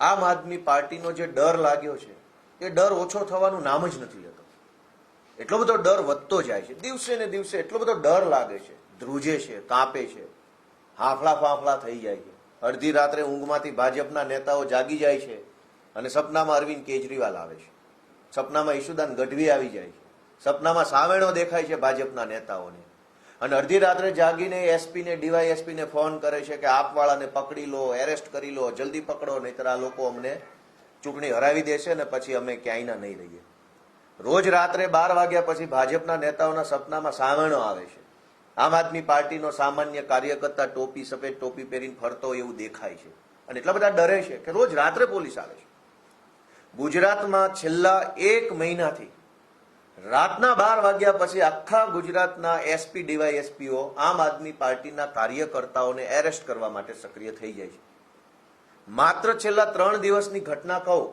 આમ આદમી પાર્ટીનો જે ડર લાગ્યો છે એ ડર ઓછો થવાનું નામ જ નથી લેતો. એટલો બધો ડર વધતો જાય છે, દિવસે ને દિવસે એટલો બધો ડર લાગે છે, ધ્રુજે છે, કાંપે છે, હાંફળા ફાંફળા થઈ જાય છે. અડધી રાત્રે ઊંઘમાંથી ભાજપના નેતાઓ જાગી જાય છે અને સપનામાં અરવિંદ કેજરીવાલ આવે છે, સપનામાં ઈશુદાન ગઢવી આવી જાય છે, સપનામાં સાવેણો દેખાય છે ભાજપના નેતાઓને. અને અડધી રાત્રે જાગીને એસપી ને ડીવાયએસપી ને ફોન કરે છે કે આપવાળાને પકડી લો, એરેસ્ટ કરી લો, જલ્દી પકડો, નહીતર આ લોકો અમને ચૂંટણી હરાવી દેશે ને પછી અમે ક્યાંયના નહીં રહીએ. રોજ રાત્રે 12 વાગ્યા પછી ભાજપના નેતાઓના સપનામાં સાવેણો આવે છે. આમ આદમી પાર્ટીનો સામાન્ય કાર્યકર્તા ટોપી, સફેદ ટોપી પહેરીને ફરતો હોય એવું દેખાય છે અને એટલા બધા ડરે છે કે રોજ રાત્રે પોલીસ આવે છે. ગુજરાતમાં છેલ્લા 1 મહિનાથી રાતના 12 વાગ્યા પછી આખા ગુજરાતના એસપી ડીવાયએસપીઓ આમ આદમી પાર્ટીના કાર્યકર્તાઓને એરેસ્ટ કરવા માટે સક્રિય થઈ જાય છે. માત્ર છેલ્લા 3 દિવસની ઘટના કહું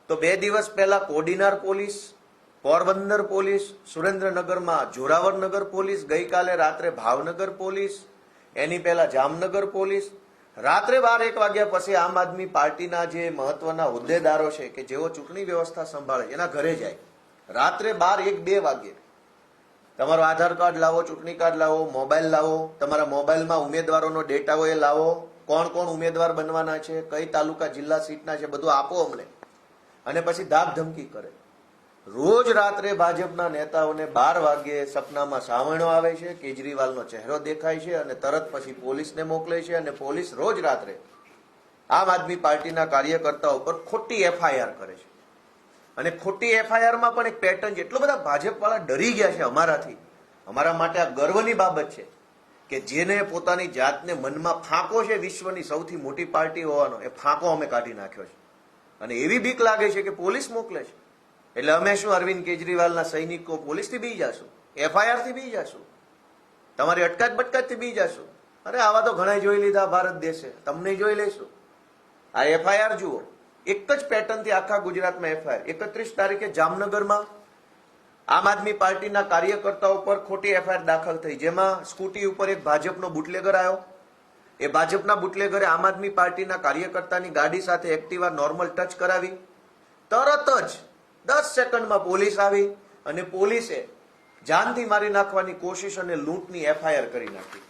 તો 2 દિવસ પહેલા કોડીનાર પોલીસ, પોરબંદર પોલીસ, સુરેન્દ્રનગરમાં જોરાવરનગર પોલીસ, ગઈકાલે રાત્રે ભાવનગર પોલીસ, એની પહેલા જામનગર પોલીસ. રાત્રે 12-1 વાગ્યા પછી આમ આદમી પાર્ટીના જે મહત્વના હોદ્દેદારો છે કે જેઓ ચૂંટણી વ્યવસ્થા સંભાળે એના ઘરે જાય. રાત્રે 12-1-2 વાગ્યે તમારો આધાર કાર્ડ લાવો, ચૂંટણી કાર્ડ લાવો, મોબાઈલ લાવો, તમારા મોબાઈલમાં ઉમેદવારોનો ડેટા હોય એ લાવો, કોણ કોણ ઉમેદવાર બનવાના છે, કઈ તાલુકા જિલ્લા સીટના છે, બધું આપો અમને. અને પછી ધાક ધમકી કરે. રોજ રાત્રે ભાજપના નેતાઓને 12 વાગ્યે સપનામાં સાવણો આવે છે, કેજરીવાલનો ચહેરો દેખાય છે અને તરત પછી પોલીસને મોકલે છે અને પોલીસ રોજ રાત્રે આમ આદમી પાર્ટીના કાર્યકર્તાઓ પર ખોટી એફઆઈઆર કરે છે. અને ખોટી એફઆઈઆરમાં પણ એક પેટર્ન છે. એટલો બધા ભાજપવાળા ડરી ગયા છે અમારાથી. અમારા માટે આ ગર્વની બાબત છે કે જેને પોતાની જાતને મનમાં ફાંકો છે વિશ્વની સૌથી મોટી પાર્ટી હોવાનો, એ ફાંકો અમે કાઢી નાખ્યો છે. અને એવી બીક લાગે છે કે પોલીસ મોકલે છે એટલે અમે શું અરવિંદ કેજરીવાલના સૈનિકો પોલીસથી બી જશું, એફઆઈઆર થી બી જશું, તમારી અટકાત બટકાતથી બી જશું. અરે આવા તો ઘણા જોઈ લીધા ભારત દેશે, તમને જોઈ લઈશું. આ એફઆઈઆર જુઓ, એક જ પેટર્નથી આખા ગુજરાતમાં એફઆઈઆર. 31 તારીખે જામનગરમાં આમ આદમી પાર્ટીના કાર્યકર્તાઓ પર ખોટી એફઆઈઆર દાખલ થઈ, જેમાં સ્કૂટી ઉપર એક ભાજપનો બુટલેગર આવ્યો. એ ભાજપના બુટલેગરે આમ આદમી પાર્ટીના કાર્યકર્તાની ગાડી સાથે એક્ટિવા નોર્મલ ટચ કરાવી. તરત જ 10 સેકન્ડમાં પોલીસ આવી અને પોલીસે જાનથી મારી નાખવાની કોશિશ અને લૂંટની એફઆઈઆર કરી નાખી.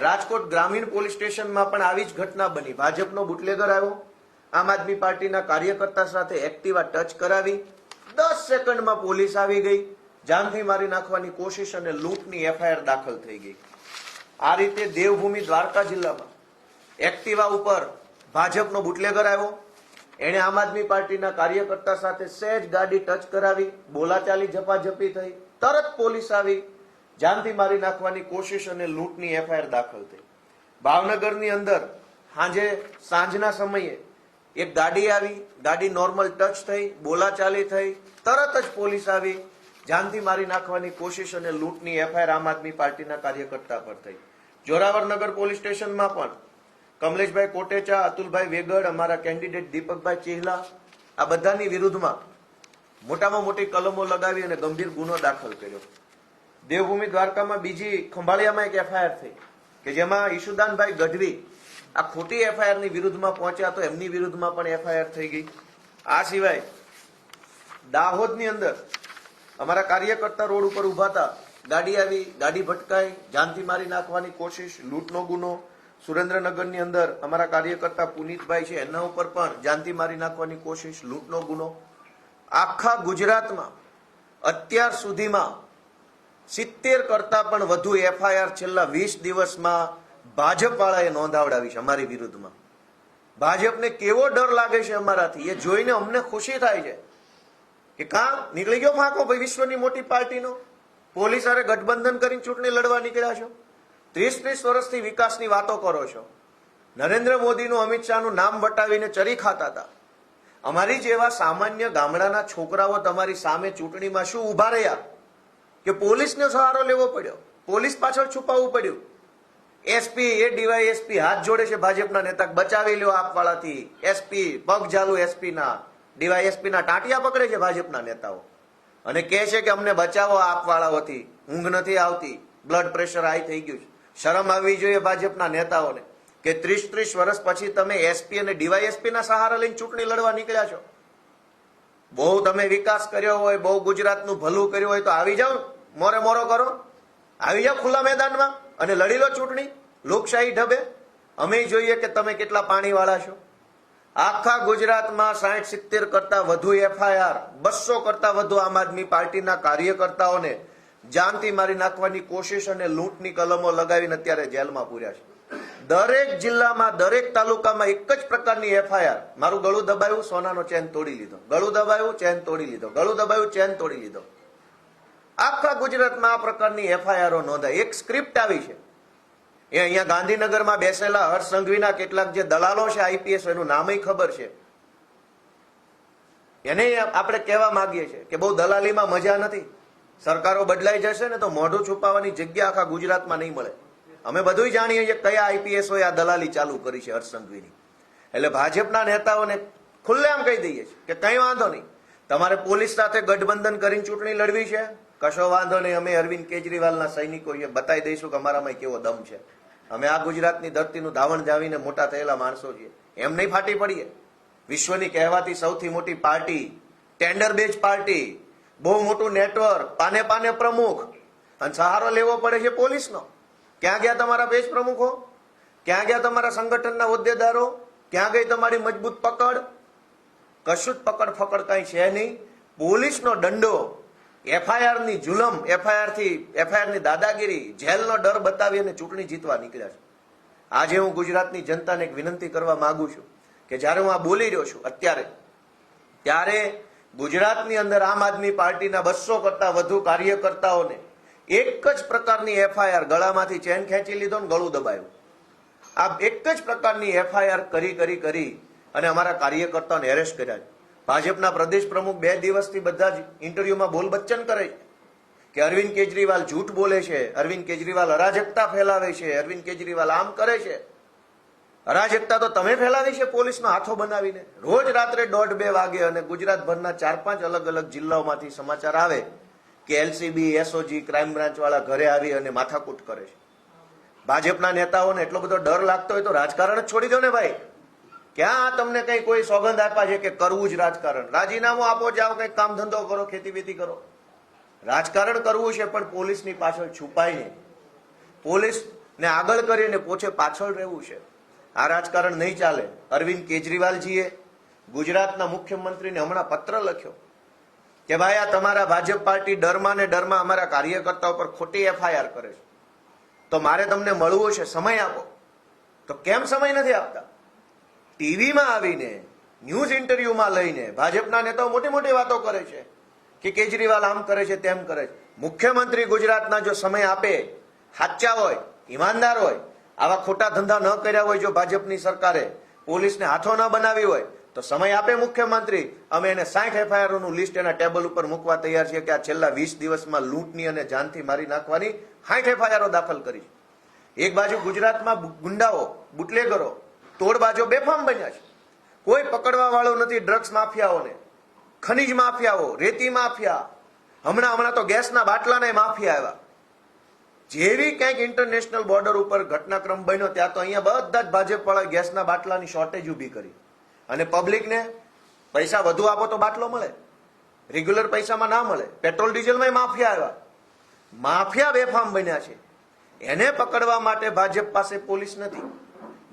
રાજકોટ ગ્રામીણ પોલીસ સ્ટેશનમાં પણ આવી જ ઘટના બની. ભાજપનો બુટલેગર આવ્યો, આમ આદમી પાર્ટીના કાર્યકર્તા સાથે એક્ટિવા ટચ કરાવી, 10 સેકન્ડમાં પોલીસ આવી ગઈ, જાનથી મારી નાખવાની કોશિશ અને લૂંટની એફઆઈઆર દાખલ થઈ ગઈ. આ રીતે દેવભૂમિ દ્વારકા જિલ્લામાં એક્ટિવા ઉપર ભાજપનો બુટલેગર આવ્યો, એણે આમ આદમી પાર્ટીના કાર્યકર્તા સાથે સહેજ ગાડી ટચ કરાવી, બોલાચાલી ઝપાઝપી થઈ, તરત પોલીસ આવી, જાનથી મારી નાખવાની કોશિશ અને લૂંટની એફઆઈઆર દાખલ થઈ. ભાવનગરની અંદર સાંજના સમયે એક ગાડી આવી, ગાડી નોર્મલ ટચ થઈ, બોલાચાલી થઈ, તરત જ પોલીસ આવી, જાનથી મારી નાખવાની કોશિશ અને લૂંટની એફઆઈઆર આમ આદમી પાર્ટીના કાર્યકર્તા પર થઈ. જોરાવરનગર પોલીસ સ્ટેશનમાં પણ કમલેશભાઈ કોટેચા, અતુલભાઈ વેગડ, અમારા કેન્ડિડેટ દીપકભાઈ ચેહલા, આ બધાની વિરુદ્ધમાં મોટામાં મોટી કલમો લગાવી અને ગંભીર ગુનો દાખલ કર્યો. દેવભૂમિ દ્વારકામાં બીજી ખંભાળિયામાં એક એફઆઈઆર થઈ કે જેમાં ઈશુદાનભાઈ ગઢવી આ ખોટી એફઆઈઆર ની વિરુદ્ધમાં પહોંચ્યા તો એમની વિરુદ્ધમાં પણ એફઆઈઆર થઈ ગઈ. આ સિવાય દાહોદની અંદર અમારા કાર્યકર્તા રોડ ઉપર ઉભા હતા, ગાડી આવી, ગાડી ભટકાઈ, જાનથી મારી નાખવાની કોશિશ, લૂંટનો ગુનો. સુરેન્દ્રનગરની અંદર અમારા કાર્યકર્તા પુનિતભાઈ છે, એના ઉપર પણ જાનથી મારી નાખવાની કોશિશ, લૂંટનો ગુનો. આખા ગુજરાતમાં અત્યાર સુધીમાં 70 કરતા પણ વધુ એફઆઈઆર છેલ્લા 20 દિવસમાં ભાજપવાળાએ નોંધાવડાવી છે અમારી વિરુદ્ધમાં. ભાજપને કેવો ડર લાગે છે અમારાથી, એ જોઈને અમને ખુશી થાય છે કે કાં નીકળી ગયો ફાંકો ભાઈ વિશ્વની મોટી પાર્ટીનો. પોલીસ હારે ગઠબંધન કરીને ચૂંટણી લડવા નીકળ્યા છો. 30 વર્ષથી વિકાસની વાતો કરો છો. નરેન્દ્ર મોદીનું, અમિત શાહનું નામ વટાવીને ચરી ખાતા હતા. અમારી જેવા સામાન્ય ગામડાના છોકરાઓ તમારી સામે ચૂંટણીમાં શું ઉભા રહ્યા કે પોલીસનો સહારો લેવો પડ્યો, પોલીસ પાછળ છુપાવવું પડ્યું. એસપી એ ડીવાયએસપી હાથ જોડે છે ભાજપના નેતા, બચાવી લ્યો આપવાળાથી. એસપી પગ ઝાલુ, એસપીના ડીવાયએસપીના ટાંટિયા પકડે છે ભાજપના નેતાઓ અને કહે છે કે અમને બચાવો આપવાળાઓથી, ઊંઘ નથી આવતી, બ્લડ પ્રેશર હાઈ થઈ ગયું છે. શરમ આવવી જોઈએ ભાજપના નેતાઓને. કે 30 વર્ષ પછી તમે એસપી અને ડીવાયએસપી ના સહારા લઈને ચૂંટણી લડવા નીકળ્યા છો? બહુ તમે વિકાસ કર્યો હોય, બહુ ગુજરાતનું ભલું કર્યું હોય તો આવી જાઓ, મોરે મોરો કરો, આવી જાઓ ખુલ્લા મેદાનમાં અને લડી લો ચૂંટણી લોકશાહી ઢબે. અમે જોઈએ કે તમે કેટલા પાણીવાળા છો. આખા ગુજરાતમાં 60-70 કરતા વધુ એફઆઈઆર, 200 કરતા વધુ આમ આદમી પાર્ટીના કાર્યકર્તાઓને જાનથી મારી નાખવાની કોશિશ અને લૂંટની કલમો લગાવીને અત્યારે જેલમાં પૂર્યા છે. દરેક જિલ્લામાં, દરેક તાલુકામાં એક જ પ્રકારની એફઆઈઆર. મારું ગળું દબાયું, સોનાનો ચેન તોડી લીધો, ગળું દબાયું, ચેન તોડી લીધો, ગળું દબાયું, ચેન તોડી લીધો. આખા ગુજરાતમાં આ પ્રકારની એફઆઈઆરો નોંધાય. એક સ્ક્રિપ્ટ આવી છે. એ અહીંયા ગાંધીનગરમાં બેસેલા હર્ષ સંઘવીના કેટલાક જે દલાલો છે આઈપીએસ, એનું નામય ખબર છે. એને આપણે કહેવા માંગીએ છીએ કે બહુ દલાલીમાં મજા નથી. સરકારો બદલાઈ જશે ને તો મોઢું છુપાવવાની જગ્યા આખા ગુજરાતમાં નહીં મળે. અમે બધું જાણીએ છીએ કયા આઈપીએસઓએ આ દલાલી ચાલુ કરી છે હર્ષ સંઘવીની. એટલે ભાજપના નેતાઓને ખુલ્લેઆમ કહી દઈએ છીએ કે કઈ વાંધો નહીં, તમારે પોલીસ સાથે ગઠબંધન કરીને ચૂંટણી લડવી છે, કશો વાંધો નહીં. અમે અરવિંદ કેજરીવાલના સૈનિકો બતાવી દઈશું કે અમારામાં કેવો દમ છે. અમે આ ગુજરાતની ધરતીનું ધાવણ જાવીને મોટા થયેલા માણસો છીએ. એમ નહીં ફાટી પડીએ. વિશ્વની કહેવાતી સૌથી મોટી પાર્ટી, ટેન્ડર બેઝ પાર્ટી, બહુ મોટું નેટવર્ક, પાને પાને પ્રમુખ, અને સહારો લેવો પડે છે પોલીસનો. ક્યાં ગયા તમારા પેજ પ્રમુખો? ક્યાં ગયા તમારા સંગઠનના હોદ્દેદારો? ક્યાં ગઈ તમારી મજબૂત પકડ? કશું જ પકડ ફકડ કઈ છે નહીં. પોલીસનો દંડો, એફઆઈઆર ની જુલમ, એફઆઈઆર ની દાદાગીરી, જેલનો ડર બતાવી અને ચૂંટણી જીતવા નીકળ્યા છે. આજે હું ગુજરાતની જનતાને એક વિનંતી કરવા માંગુ છું કે જ્યારે હું આ બોલી રહ્યો છું અત્યારે, ત્યારે ગુજરાતની અંદર આમ આદમી પાર્ટીના 200 કરતા વધુ કાર્યકર્તાઓને એક જ પ્રકારની એફઆઈઆર, ગળામાંથી ચેન ખેંચી લીધો ને ગળું દબાયું. આ એક જ પ્રકારની એફઆઈઆર કરી અને અમારા કાર્યકર્તાઓને એરેસ્ટ કર્યા છે. ભાજપના પ્રદેશ પ્રમુખ 2 દિવસથી બધા જ ઇન્ટરવ્યુમાં બોલ બચ્ચન કરે છે કે અરવિંદ કેજરીવાલ જૂઠ બોલે છે, અરવિંદ કેજરીવાલ અરાજકતા ફેલાવે છે, અરવિંદ કેજરીવાલ આમ કરે છે. અરાજકતા તો તમે ફેલાવી છે પોલીસનો હાથો બનાવીને. રોજ રાત્રે 1:30-2 વાગે અને ગુજરાતભરના 4-5 અલગ અલગ જિલ્લાઓમાંથી સમાચાર આવે કે એલસીબી, એસઓજી, ક્રાઇમ બ્રાન્ચ વાળા ઘરે આવી અને માથાકૂટ કરે છે. ભાજપના નેતાઓને એટલો બધો ડર લાગતો હોય તો રાજકારણ જ છોડી દો ને ભાઈ. ક્યાં તમને કઈ કોઈ સોગંદ આપ્યા છે કે કરવું જ રાજકારણ? રાજીનામું આપો, જાઓ કઈ કામ ધંધો કરો, ખેતી બેતી કરો. રાજકારણ કરવું છે પણ પોલીસની પાછળ છુપાઈ નહીં, પોલીસને આગળ કરીને પોછે પાછળ રહેવું છે. આ રાજકારણ નહીં ચાલે. અરવિંદ કેજરીવાલજીએ ગુજરાતના મુખ્યમંત્રીને હમણાં પત્ર લખ્યો કે ભાઈ આ તમારા ભાજપ પાર્ટી ડરમાં ને ડરમાં અમારા કાર્યકર્તાઓ પર ખોટી એફઆઈઆર કરે છે, તો મારે તમને મળવું છે, સમય આપો. તો કેમ સમય નથી આપતા? ટીવીમાં આવીને, ન્યૂઝ ઇન્ટરવ્યુમાં લઈને ભાજપના નેતાઓ મોટી મોટી વાતો કરે છે કે કેજરીવાલ આમ કરે છે, તેમ કરે છે. મુખ્યમંત્રી ગુજરાતના જો સમય આપે, સાચા હોય, ઈમાનદાર હોય, આવા ખોટા ધંધા ન કર્યા હોય, જો ભાજપની સરકારે પોલીસને હાથો ન બનાવી હોય તો સમય આપે મુખ્યમંત્રી. અમે એને 60 એફઆઈઆરનું લિસ્ટ એના ટેબલ ઉપર મૂકવા તૈયાર છીએ કે આ છેલ્લા 20 દિવસમાં લૂંટની અને જાનથી મારી નાખવાની 60 એફઆઈઆરો દાખલ કરી. એક બાજુ ગુજરાતમાં ગુંડાઓ, બુટલેગરો, તોડબાજો બેફામ બન્યા છે. કોઈ પકડવા વાળો નથી. ડ્રગ્સ માફિયાઓને, ખનીજ માફિયાઓ, રેતી માફિયા, હમણાં તો ગેસના બાટલાના માફિયા આવ્યા. જેવી ક્યાંક ઇન્ટરનેશનલ બોર્ડર ઉપર ઘટનાક્રમ બન્યો ત્યાં તો અહીંયા બધા જ ભાજપ વાળા ગેસના બાટલાની શોર્ટેજ ઉભી કરી અને પબ્લિકને પૈસા વધુ આપો તો બાટલો મળે, રેગ્યુલર પૈસામાં ના મળે. પેટ્રોલ ડીઝલમાં માફિયા આવ્યા. માફિયા બેફામ બન્યા છે. એને પકડવા માટે ભાજપ પાસે પોલીસ નથી.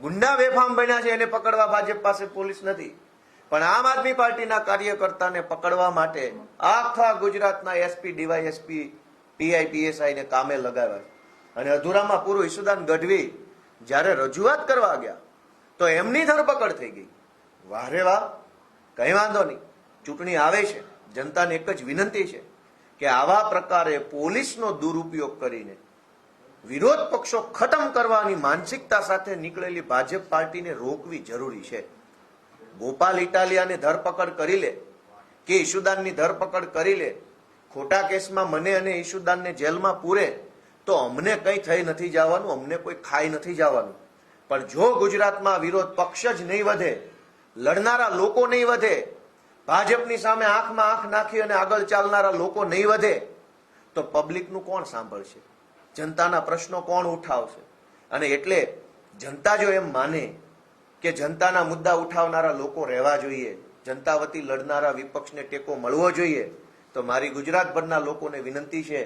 ગુંડા બેફામ બન્યા છે, એને પકડવા ભાજપ પાસે પોલીસ નથી. પણ આમ આદમી પાર્ટીના કાર્યકર્તાને પકડવા માટે આખા ગુજરાતના એસપી, ડીવાયએસપી, પીઆઈ, પીએસઆઈ ને કામે લગાવ્યા. અને અધૂરામાં પૂરું ઈસુદાન ગઢવી જ્યારે રજૂઆત કરવા ગયા તો એમની ધરપકડ થઈ ગઈ. વાહ રે વાહ, કઈ વાંધો નહીં. ચૂંટણી આવે છે, જનતાને એક જ વિનંતી છે કે આવા પ્રકારે પોલીસનો દુરુપયોગ કરીને વિરોધ પક્ષો ખતમ કરવાની માનસિકતા સાથે નીકળેલી ભાજપ પાર્ટીને રોકવી જરૂરી છે. ગોપાલ ઇટાલિયાની ધરપકડ કરી લે કે ઈશુદાનની ધરપકડ કરી લે, ખોટા કેસમાં મને અને ઈશુદાનને જેલમાં પૂરે તો અમને કઈ થઈ નથી જવાનું, અમને કોઈ ખાઈ નથી જવાનું. પણ જો ગુજરાતમાં વિરોધ પક્ષ જ નહીં વધે, લડનારા લોકો નહીં વધે, ભાજપની સામે આંખમાં આંખ નાખી અને આગળ ચાલનારા લોકો નહીં વધે તો પબ્લિકનું કોણ સાંભળશે? જનતાના પ્રશ્નો કોણ ઉઠાવશે? અને એટલે જનતા જો એમ માને કે જનતાના મુદ્દા ઉઠાવનારા લોકો રહેવા જોઈએ, જનતા વતી લડનારા વિપક્ષને ટેકો મળવો જોઈએ, તો મારી ગુજરાતભરના લોકોને વિનંતી છે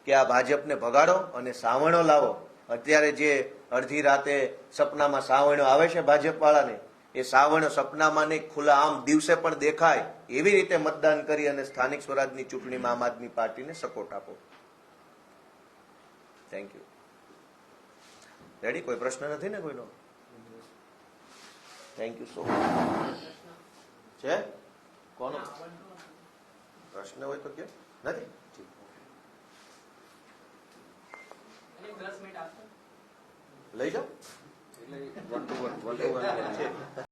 કે આ ભાજપને ભગાડો અને સાવરણો લાવો. અત્યારે જે અડધી રાતે સપનામાં સાવરણો આવે છે ભાજપ વાળાને, એ સાવરણો સપનામાં નહીં, ખુલ્લા આમ દિવસે પણ દેખાય એવી રીતે મતદાન કરી અને સ્થાનિક સ્વરાજની ચૂંટણીમાં આમ આદમી પાર્ટીને સપોર્ટ આપો. Thank you. રેડી? કોઈ પ્રશ્ન નથી ને કોઈનો? Thank you so much. છે કોનો પ્રશ્ન હોય તો કે નથી? લઈ જાઓ.